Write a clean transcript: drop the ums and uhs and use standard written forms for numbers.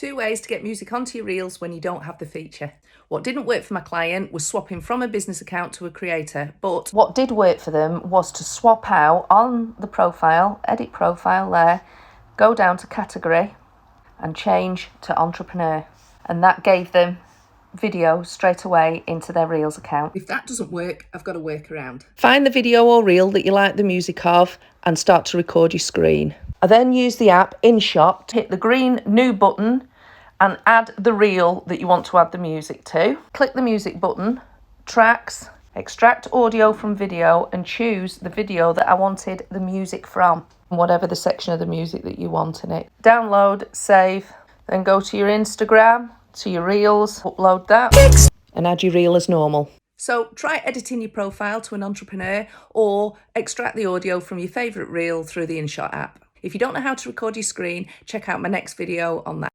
2 ways to get music onto your reels when you don't have the feature. What didn't work for my client was swapping from a business account to a creator, but what did work for them was to swap out on the profile, edit profile there, go down to category and change to entrepreneur. And that gave them video straight away into their Reels account. If that doesn't work, I've got a workaround. Find the video or reel that you like the music of and start to record your screen. I then use the app InShot to hit the green new button and add the reel that you want to add the music to. Click the music button, tracks, extract audio from video and choose the video that I wanted the music from, whatever the section of the music that you want in it. Download, save, then go to your Instagram, to your reels, upload that and add your reel as normal. So try editing your profile to an entrepreneur or extract the audio from your favourite reel through the InShot app. If you don't know how to record your screen, check out my next video on that.